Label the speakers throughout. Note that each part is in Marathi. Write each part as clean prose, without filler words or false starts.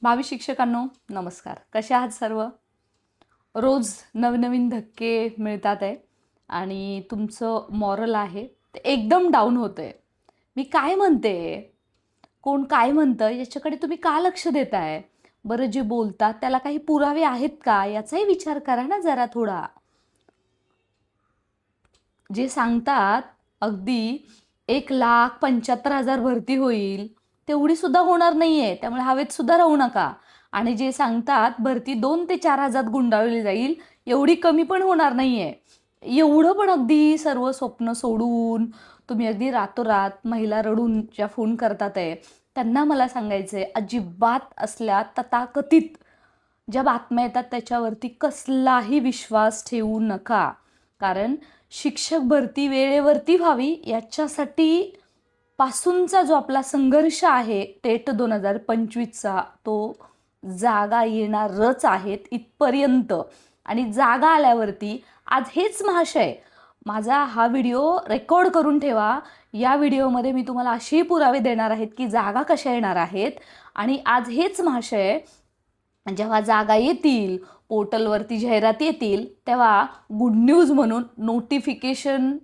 Speaker 1: भावी शिक्षकांनो नमस्कार. कसे आहात सर्व? रोज नवनवीन धक्के मिळतात आहे आणि तुमचं मॉरल आहे ते एकदम डाऊन होतं आहे. मी काय म्हणते, कोण काय म्हणतं याच्याकडे तुम्ही का लक्ष देताय? बरं, जे बोलतात त्याला काही पुरावे आहेत का याचाही विचार करा ना जरा थोडा. जे सांगतात अगदी 1,75,000 भरती होईल, तेवढी सुद्धा होणार नाहीये. त्यामुळे हवेत सुद्धा राहू नका. आणि जे सांगतात भरती 2 ते 4,000 गुंडाळली जाईल, एवढी कमी पण होणार नाहीये. एवढं पण अगदी सर्व स्वप्न सोडून तुम्ही अगदी रातोरात महिला रडून ज्या फोन करतात आहे, त्यांना मला सांगायचंय अजिबात असल्या तथाकथित ज्या बातम्या येतात त्याच्यावरती कसलाही विश्वास ठेवू नका. कारण शिक्षक भरती वेळेवरती व्हावी याच्यासाठी पासूनचा जो आपला संघर्ष आहे टेट 2025चा, तो जागा येणारच आहेत इथपर्यंत. आणि जागा आल्यावरती आज हेच महाशय, माझा हा व्हिडिओ रेकॉर्ड करून ठेवा. या व्हिडिओमध्ये मी तुम्हाला असेही पुरावे देणार आहेत की जागा कशा येणार आहेत. आणि आज हेच महाशय जेव्हा जागा येतील, पोर्टलवरती जाहिरात येतील, तेव्हा गुड न्यूज म्हणून नोटिफिकेशन,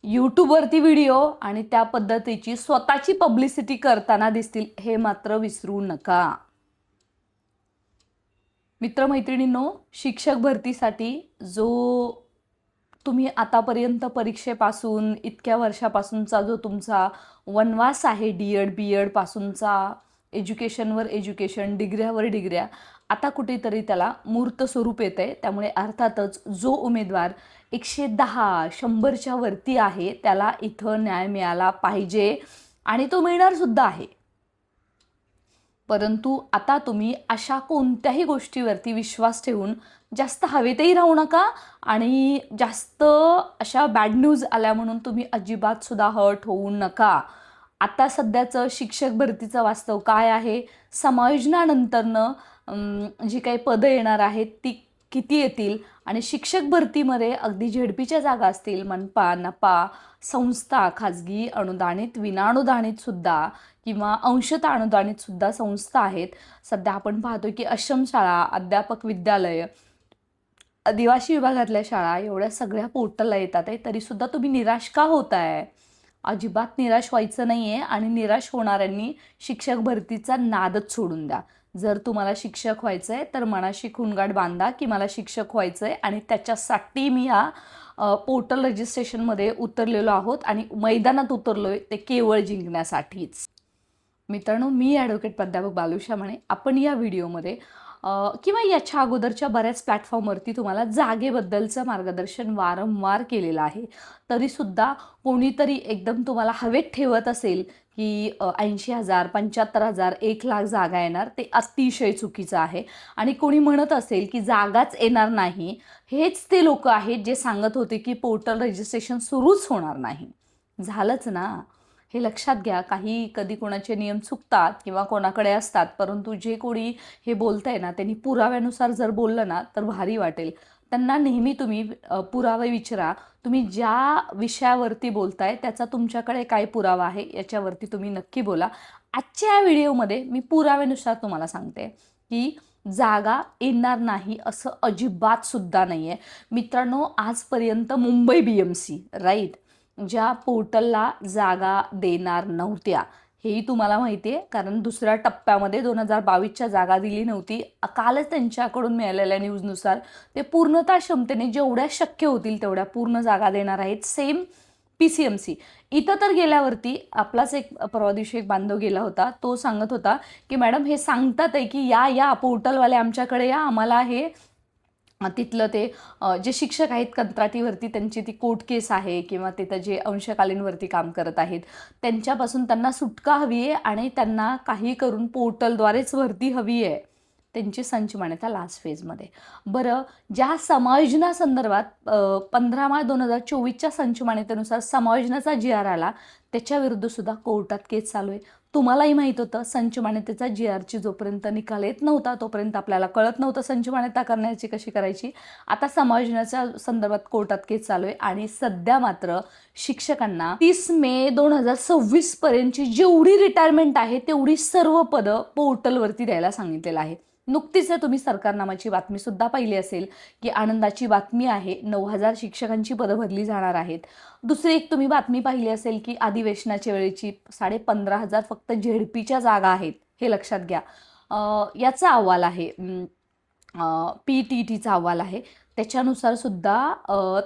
Speaker 1: यूट्यूबवरती व्हिडिओ आणि त्या पद्धतीची स्वतःची पब्लिसिटी करताना दिसतील. हे मात्र विसरू नका. मित्रमैत्रिणींनो, शिक्षक भरतीसाठी जो तुम्ही आतापर्यंत परीक्षेपासून इतक्या वर्षापासूनचा जो तुमचा वनवास आहे, डी-एड बी-एड पासूनचा, एज्युकेशनवर एज्युकेशन, डिग्र्यावर डिग्र्या, आता कुठेतरी त्याला मूर्त स्वरूप येत आहे. त्यामुळे अर्थातच जो उमेदवार 110 100च्या वरती आहे त्याला इथं न्याय मिळाला पाहिजे आणि तो मिळणार सुद्धा आहे. परंतु आता तुम्ही अशा कोणत्याही गोष्टीवरती विश्वास ठेवून जास्त हवेतही राहू नका आणि जास्त अशा बॅड न्यूज आल्या म्हणून तुम्ही अजिबात सुद्धा हर्ट होऊ नका. आता सध्याचं शिक्षक भरतीचं वास्तव काय आहे, समायोजनानंतरनं जी काही पदं येणार आहेत ती किती येतील आणि शिक्षक भरतीमध्ये अगदी झेडपीच्या जागा असतील, मनपा, नपा, संस्था, खाजगी, अनुदानित, विनानुदानित सुद्धा किंवा अंशतः अनुदानित सुद्धा संस्था आहेत. सध्या आपण पाहतोय की आश्रमशाळा, अध्यापक विद्यालय, आदिवासी विभागातल्या शाळा एवढ्या सगळ्या पोर्टलला येतात आहे. तरीसुद्धा तुम्ही निराश का होताय? अजिबात निराश व्हायचं नाही आहे आणि निराश होणाऱ्यांनी शिक्षक भरतीचा नादच सोडून द्या. जर तुम्हाला शिक्षक व्हायचं आहे तर मनाशी खूणगाठ बांधा की मला शिक्षक व्हायचं आहे आणि त्याच्यासाठी मी ह्या पोर्टल रजिस्ट्रेशनमध्ये उतरलेलो आहोत आणि मैदानात उतरलो आहे ते केवळ जिंकण्यासाठीच. मित्रांनो, मी ॲडव्होकेट प्राध्यापक बालुशा म्हणे. आपण या व्हिडिओमध्ये किंवा याच्या अगोदरच्या बऱ्याच प्लॅटफॉर्मवरती तुम्हाला जागेबद्दलचं मार्गदर्शन वारंवार केलेलं आहे. तरीसुद्धा कोणीतरी एकदम तुम्हाला हवेत ठेवत असेल की 80,000 75,000 1,00,000 जागा येणार, ते अतिशय चुकीचं आहे. आणि कोणी म्हणत असेल की जागाच येणार नाही, हेच ते लोक आहेत जे सांगत होते की पोर्टल रजिस्ट्रेशन सुरूच होणार नाही. झालंच ना. हे लक्षात घ्या. काही कधी कोणाचे नियम चुकतात किंवा कोणाकडे असतात, परंतु जे कोणी हे बोलतंय ना त्यांनी पुराव्यानुसार जर बोललं ना तर भारी वाटेल. त्यांना नेहमी तुम्ही पुरावे विचारा. तुम्ही ज्या विषयावरती बोलताय त्याचा तुमच्याकडे काय पुरावा आहे याच्यावरती तुम्ही नक्की बोला. आजच्या या व्हिडिओमध्ये मी पुराव्यानुसार तुम्हाला सांगते की जागा येणार नाही असं अजिबात सुद्धा नाही आहे. मित्रांनो, आजपर्यंत मुंबई BMC राईट, ज्या पोर्टलला जागा देणार नव्हत्या, हेही तुम्हाला माहिती आहे. कारण दुसऱ्या टप्प्यामध्ये 2022च्या जागा दिली नव्हती. कालच त्यांच्याकडून मिळालेल्या न्यूजनुसार ते पूर्णतः क्षमतेने जेवढ्या शक्य होतील तेवढ्या पूर्ण जागा देणार आहेत. Same PCMC. इथं तर गेल्यावरती आपलाच एक परवा दिवशी एक बांधव गेला होता. तो सांगत होता की मॅडम हे सांगतात आहे की या पोर्टलवाले आमच्याकडे या, आम्हाला हे तिथलं ते जे शिक्षक आहेत कंत्राटीवरती त्यांची ती कोर्ट केस आहे किंवा तिथं जे अंशकालीनवरती काम करत आहेत त्यांच्यापासून त्यांना सुटका हवी आहे आणि त्यांना काही करून पोर्टलद्वारेच भरती हवी आहे. त्यांची संच मान्यता लास्ट फेजमध्ये. बरं, ज्या समायोजनासंदर्भात 15/2024च्या संच मान्यतेनुसार समायोजनाचा GR आला त्याच्याविरुद्ध सुद्धा कोर्टात केस चालू आहे. तुम्हालाही माहीत होतं संच मान्यतेचा GRची जोपर्यंत निकाल येत नव्हता तोपर्यंत आपल्याला कळत नव्हतं संच मान्यता करण्याची कशी करायची. आता समायोजनाच्या संदर्भात कोर्टात केस चालू आहे आणि सध्या मात्र शिक्षकांना 30 मे 2026 पर्यंतची जेवढी रिटायरमेंट आहे तेवढी सर्व पदं पोर्टलवरती द्यायला सांगितलेलं आहे. नुकतीच तुम्ही सरकारनामाची बातमी सुद्धा पाहिली असेल की आनंदाची बातमी आहे, 9,000 शिक्षकांची पदं भरली जाणार आहेत. दुसरी एक तुम्ही बातमी पाहिली असेल की अधिवेशनाच्या वेळेची 15,500 फक्त झेडपीच्या जागा आहेत, हे लक्षात घ्या. याचा अहवाल आहे, PTETचा अहवाल आहे. त्याच्यानुसार सुद्धा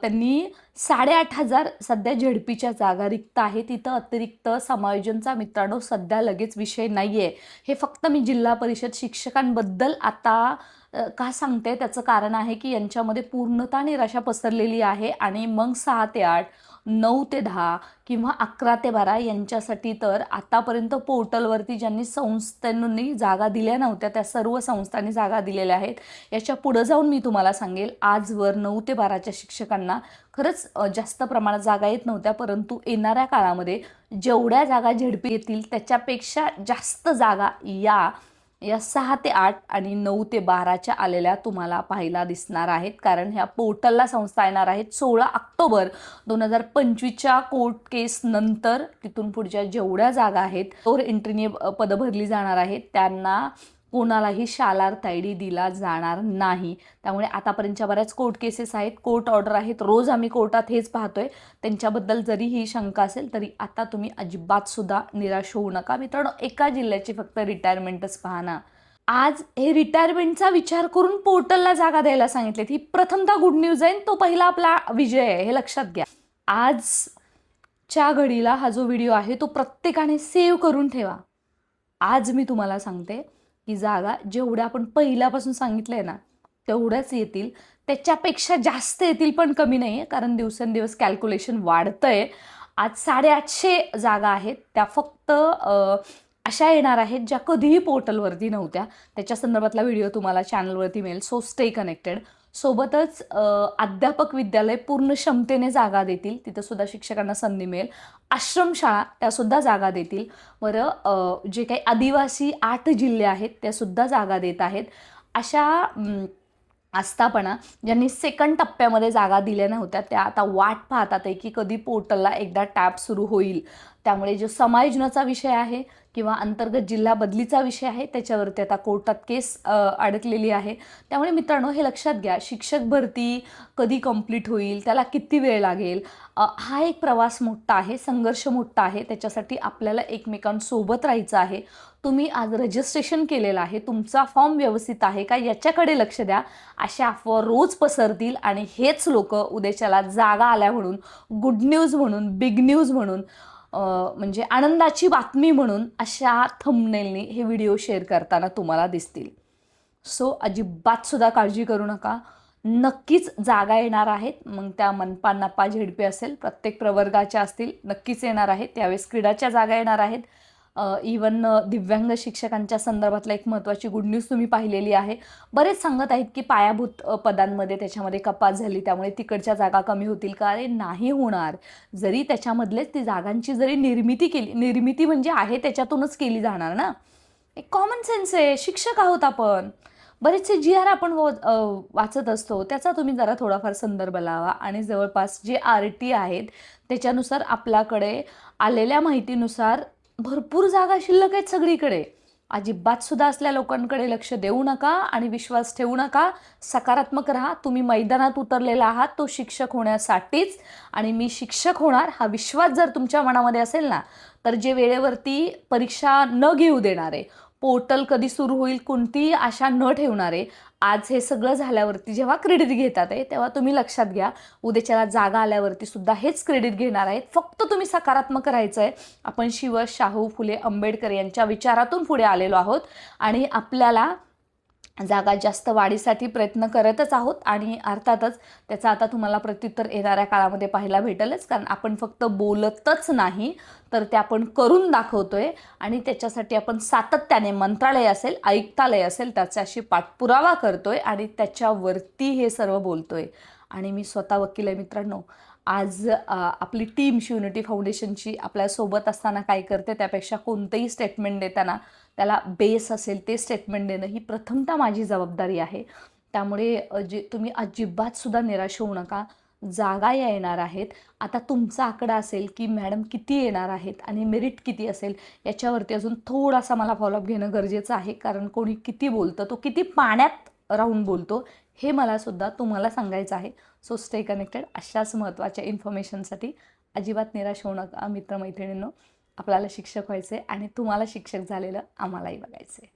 Speaker 1: त्यांनी 8,500 सध्या झेडपीच्या जागा रिक्त आहेत. तिथं अतिरिक्त समायोजनचा मित्रांनो सध्या लगेच विषय नाही आहे. हे फक्त मी जिल्हा परिषद शिक्षकांबद्दल आता का सांगते त्याचं कारण आहे की यांच्यामध्ये पूर्णतः निराशा पसरलेली आहे आणि मग 6 ते 8, 9 ते 10 किंवा 11 ते 12 यांच्यासाठी तर आतापर्यंत पोर्टलवरती ज्यांनी संस्थांनी जागा दिल्या नव्हत्या त्या सर्व संस्थांनी जागा दिलेल्या आहेत. याच्या पुढं जाऊन मी तुम्हाला सांगेल, आजवर 9 ते 12च्या शिक्षकांना खरंच जास्त प्रमाणात जागा येत नव्हत्या, परंतु येणाऱ्या काळामध्ये जेवढ्या जागा झेडपी येतील त्याच्यापेक्षा जास्त जागा या 6 ते 8 आणि 9 ते 12च्या आलेल्या तुम्हाला पाहायला दिसणार आहेत. कारण ह्या पोर्टलला संस्था येणार आहेत 16 ऑक्टोबर 2025च्या कोर्ट केस नंतर. तिथून पुढच्या जेवढ्या जागा आहेत तोर एंट्रीने पदं भरली जाणार आहेत. त्यांना कोणालाही शालार्थ ID दिला जाणार नाही. त्यामुळे आतापर्यंतच्या बऱ्याच कोर्ट केसेस आहेत, कोर्ट ऑर्डर आहेत, रोज आम्ही कोर्टात हेच पाहतोय. त्यांच्याबद्दल जरी ही शंका असेल तरी आता तुम्ही अजिबात सुद्धा निराश होऊ नका मित्रांनो. एका जिल्ह्याची फक्त रिटायरमेंटच पहा ना. आज हे रिटायरमेंटचा विचार करून पोर्टलला जागा द्यायला सांगितलेत. ही प्रथमतः गुड न्यूज आहे, तो पहिला आपला विजय आहे, हे लक्षात घ्या. आजच्या घडीला हा जो व्हिडिओ आहे तो प्रत्येकाने सेव्ह करून ठेवा. आज मी तुम्हाला सांगते की जागा जेवढ्या आपण पहिल्यापासून सांगितलंय ना तेवढ्याच येतील, त्याच्यापेक्षा जास्त येतील पण कमी नाही आहे. कारण दिवसेंदिवस कॅल्क्युलेशन वाढतंय. आज 850 जागा आहेत, त्या फक्त अशा येणार आहेत ज्या कधीही पोर्टलवरती नव्हत्या. त्याच्या संदर्भातला व्हिडिओ तुम्हाला चॅनलवरती मिळेल, सो स्टे कनेक्टेड. सोबतच अध्यापक विद्यालय पूर्ण क्षमतेने जागा देतील, तिथं सुद्धा शिक्षकांना संधी मिळेल. आश्रमशाळा त्यासुद्धा जागा देतील. बरं, जे काही आदिवासी 8 जिल्हे आहेत त्या सुद्धा जागा देत आहेत. अशा आस्थापना ज्यांनी सेकंड टप्प्यामध्ये जागा दिल्या नव्हत्या त्या आता वाट पाहतात आहे की कधी पोर्टलला एकदा टॅप सुरू होईल. त्यामुळे जो समायोजनाचा विषय आहे किंवा अंतर्गत जिल्हा बदलीचा विषय आहे त्याच्यावरती आता कोर्टात केस अडकलेली आहे. त्यामुळे मित्रांनो हे लक्षात घ्या, शिक्षक भरती कधी कंप्लीट होईल, त्याला किती वेळ लागेल, हा एक प्रवास मोठा आहे, संघर्ष मोठा आहे. त्याच्यासाठी आपल्याला एकमेकांसोबत राहायचं आहे. तुम्ही आज रजिस्ट्रेशन केलेलं आहे, तुमचा फॉर्म व्यवस्थित आहे का याच्याकडे लक्ष द्या. अशा अफवा रोज पसरतील आणि हेच लोक उद्याच्याला जागा आल्या म्हणून, गुड न्यूज म्हणून, बिग न्यूज म्हणून, म्हणजे आनंदाची बातमी म्हणून अशा थंबनेलनी हे व्हिडिओ शेअर करताना तुम्हाला दिसतील. सो अजिबात सुद्धा काळजी करू नका, नक्कीच जागा येणार आहेत. मग त्या मनपा, नपा, झेडपी असेल, प्रत्येक प्रवर्गाच्या असतील, नक्कीच येणार आहेत. त्यावेळेस क्रीडाच्या जागा येणार आहेत. इवन दिव्यांग शिक्षकांच्या संदर्भातला एक महत्त्वाची गुड न्यूज तुम्ही पाहिलेली आहे. बरेच सांगत आहेत की पायाभूत पदांमध्ये त्याच्यामध्ये कपात झाली त्यामुळे तिकडच्या जागा कमी होतील का. अरे नाही होणार. जरी त्याच्यामधलेच ती जागांची जरी निर्मिती केली, निर्मिती म्हणजे आहे त्याच्यातूनच केली जाणार ना. एक कॉमन सेन्स आहे, शिक्षक आहोत आपण. बरेचसे GR आपण वाचत असतो, त्याचा तुम्ही जरा थोडाफार संदर्भ लावा आणि जवळपास जे RT आहेत त्याच्यानुसार आपल्याकडे आलेल्या माहितीनुसार भरपूर जागा शिल्लक आहेत सगळीकडे. अजिबात सुद्धा असल्या लोकांकडे लक्ष देऊ नका आणि विश्वास ठेवू नका. सकारात्मक राहा. तुम्ही मैदानात उतरलेला आहात तो शिक्षक होण्यासाठीच आणि मी शिक्षक होणार हा विश्वास जर तुमच्या मनामध्ये असेल ना, तर जे वेळेवरती परीक्षा न घेऊ देणारे, पोर्टल कधी सुरू होईल कोणतीही आशा न ठेवणारे, आज हे सगळं झाल्यावरती जेव्हा क्रेडिट घेतात आहे तेव्हा तुम्ही लक्षात घ्या उद्याच्याला जागा आल्यावरती सुद्धा हेच क्रेडिट घेणार आहेत. फक्त तुम्ही सकारात्मक राहायचं आहे. आपण शिव, शाहू फुले, आंबेडकर यांच्या विचारातून पुढे आलेलो आहोत आणि आपल्याला जागा जास्त वाढीसाठी प्रयत्न करतच आहोत आणि अर्थातच त्याचा आता तुम्हाला प्रत्युत्तर येणाऱ्या काळामध्ये पाहायला भेटेलच. कारण आपण फक्त बोलतच नाही तर ते आपण करून दाखवतोय आणि त्याच्यासाठी आपण सातत्याने मंत्रालय असेल, आयुक्तालय असेल त्याच्याशी पाठपुरावा करतोय आणि त्याच्यावरती हे सर्व बोलतोय. आणि मी स्वतः वकील आहे मित्रांनो. आज आपली टीम शिवनिटी फाउंडेशनची आपल्यासोबत असताना काय करते, त्यापेक्षा कोणतंही स्टेटमेंट देताना त्याला बेस असेल ते स्टेटमेंट देणं ही प्रथमतः माझी जबाबदारी आहे. त्यामुळे जे तुम्ही अजिबातसुद्धा निराश होऊ नका. जागा या येणार आहेत. आता तुमचा आकडा असेल की मॅडम किती येणार आहेत आणि मेरिट किती असेल, याच्यावरती अजून थोडासा मला फॉलोअप घेणं गरजेचं आहे. कारण कोणी किती बोलतं, तो किती पाण्यात राहून बोलतो, हे मला सुद्धा तुम्हाला सांगायचं आहे. So stay connected. अशाच महत्त्वाच्या इन्फॉर्मेशनसाठी अजिबात निराश होऊ नका मित्रमैत्रिणींनो. आपल्याला शिक्षक व्हायचं आहे आणि तुम्हाला शिक्षक झालेलं आम्हालाही बघायचं आहे.